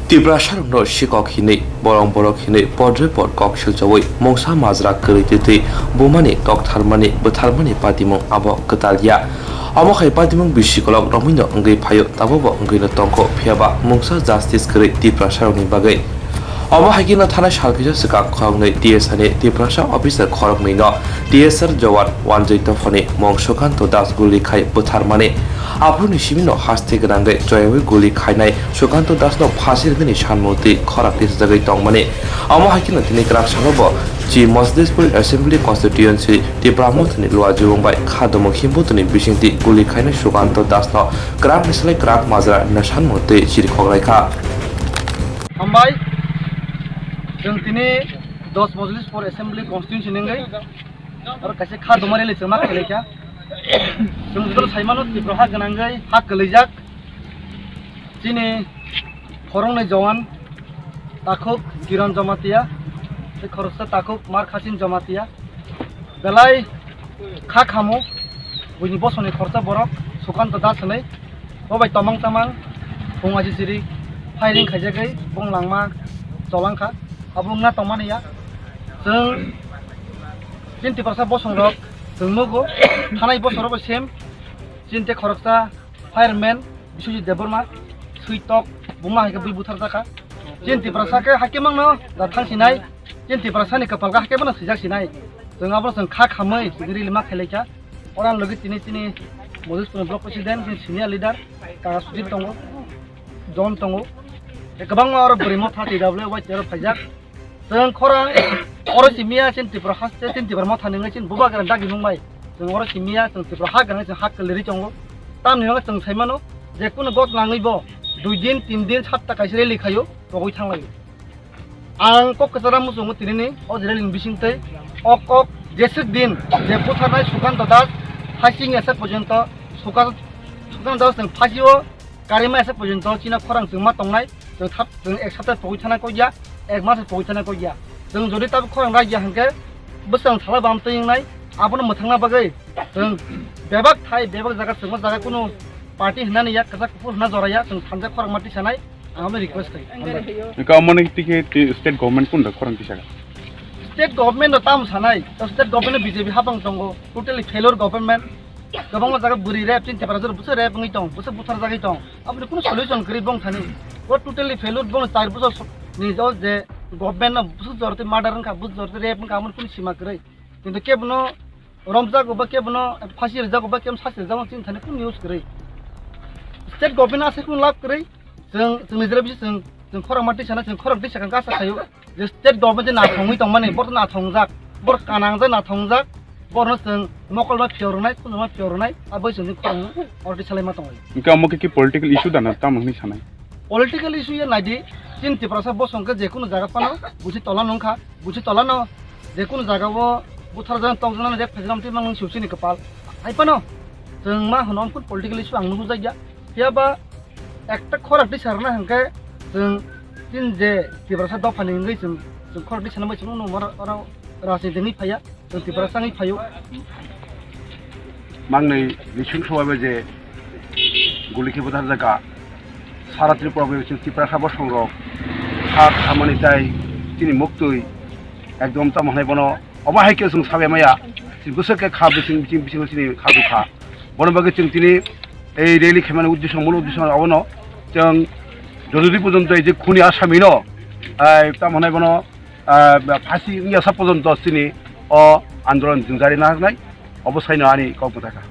Tibra Sharong no Shikok Hine, Borong Borok Hine, Podreport Kokshil Jawai, Mongsa Mazra Kurititi, Bumani, Toktarmani, Butarmani Patimong Abo Katalia. Amokai Patimong Bishikolog Romino Ngai Payo, Tabobo Ngino Tonko, Piaba, Mongsa Justice Kuri, Tibra Sharong Bagay. Amahagina Thana Shalpija Sika Kongnai DSane, Tiprasha Officer Korok Nino, DSR Jawan, Wanjito Fone, Mongshokanto Das Guli Kai Butarmani. Aproni Shimino Haste Grande, Joy Guli Kainai, Shokanto Das no Pasir Mini Shanmoti, Korakis Zagai Tongmani, Amahakina Tinikrak Shanobo, G. Mosdespur Assembly Constituency, the Bramotani Luajung by Kadomo Himbutani Bishinti, Guli Kaina Shokanto Das no, Grab Mislay Grab Mazra, Nashanmoti, Chirikoraika. Hambai, Jungtini, dos Moslis for Assembly Constituency Ningai, or Kaseka Domari Makaleka. Jungtul Simon, the Prohak Nangai, Hakalizak, Chini, Korone Joan, Takok, Giron Jomatia, the Korosa Takok, Mark Hasin Jomatia, Belai, Kakamo, when you boss on a Korsa Borok, Sukanto Dasane, Obai Tomang Tamang, Pongajiri, Hiding Kajagay, Bong Langma, Solanka, Abunga Tomania, Sung Jinti Persa Bosong Rock. Tunggu, Hanai bos orang bersem, cinta korupsa, fireman, bisuji deborma, sweet talk, bunga hingga beli butar taka, cinta perasa ke hakim mana, datang sinai, cinta perasa ni kapal ke hakim mana sejak sinai, tengah bos tengkak hamai, segeri lima keleja, orang lagi tini modus blok presiden, senior leader, kakak sudin tunggu, John tunggu, kebang orang berimot hati double white orang pajak, tengah korang orang simia cinta perhas cinta bermot hanengai cinta buka kerana daging mumbai tengah orang simia cinta perhas kerana cinta hak keleri conggo tam ni orang tengah saimano jekun got langai bo 2 दिन 3 दिन 7 ta kaisire likhayo rogoi thanglai ang kok kesara musungu tinini o jireling bisingtai ok jesek din je puthanai sukanto das hasing ese porjonto sukanto das teng phasio karima ese porjonto china khorang jengma tongnai jeng thap jeng ek sapta pogoi thana ko ya ek mas pogoi thana ko ya jeng jodi tab khorang raja hangke besang thala bam teingnai abono mothangna bagai jeng bebak thai bebak jaga sengma jaga kuno party hinani ya kaza kupur na joraya jeng thanja khorang mati sanai আমি request করি কামনে থেকে state government কোন খরং দিছাগা state government তাম সানাই তো state government BJP হাবাং দंगो totally failure government गोबां জায়গা বুরি রেপ চিন টেম্পারেচার বুসে রেপ নই দं বুসে বুথার জায়গায় দं আপনি কোন সলিউশন করি বং থানি ও টোটালি ফেলিওর বং 4 বছর নিজ যে গভর্নমেন্ট না বুসু জরতে মার্ডার কা বুস জরতে রেপ কা আমন কোন সীমা করে কিন্তু কেবনো রমজা গো বা কেবনো ফাঁসি রেজা গো বা কেম সাসি রেজা চিন থানি কোন নিউজ করে স্টেট গভর্নমেন্ট আছে কোন লাভ করে जों निजरा बिस जों खरं माथि साना जों खरं दै साखां गासा थायो जे स्टेट गभर्नमेन्ट ना थंगै दं माने बर ना थंजाक बर कानां जे ना थंजाक बर जों मकलमा फियरनाय खुनमा फियरनाय आबै जों खरं अरदि सालायमा दं इनका मके की पॉलिटिकल इशू दाना तामंगनि सानाय पॉलिटिकल इशू या नायदि चिन्ति प्रसा बसंके जेकुनु जागा पानो बुसि तला नंखा बुसि तला न जेकुनु जागावो बुथार जान तंजना जे फेजरामति मांग सिवसिनि कपाल आइपानो जों मा होनम फुल पॉलिटिकल इशू आं नुबु जाया याबा একটা খরাক দি সারনা হাंके जों दिन जे तिब्रासा दफानि नङै जों खराक দি सानबाय जों नमर राजनीतिनि फाया जों तिब्रासानि फायो मांनै लिसुं सवाबे जे गुलिखि बोथार जागा सारा त्रिपुरा जों तिब्रासा बसंरक हा खामानि जाय तिनि मुक्तुय एकदम तामहाय बनो अबाहायके जों साबेमाया बोसोरके खाबसिं बिथिं बिथिं खादुखा बनो बागे जों तिनि এই রেলি খেমানে উদ্দেশ্য মূল উদ্দেশ্য অবন जों যদি পর্যন্ত এই যে খুনি আসামি ন তারমানে কোনো ফাঁসি ইয়াসা পর্যন্ত তিনি আন্দোলন জারি না হয় অবস্থায় না আনি কম থাকা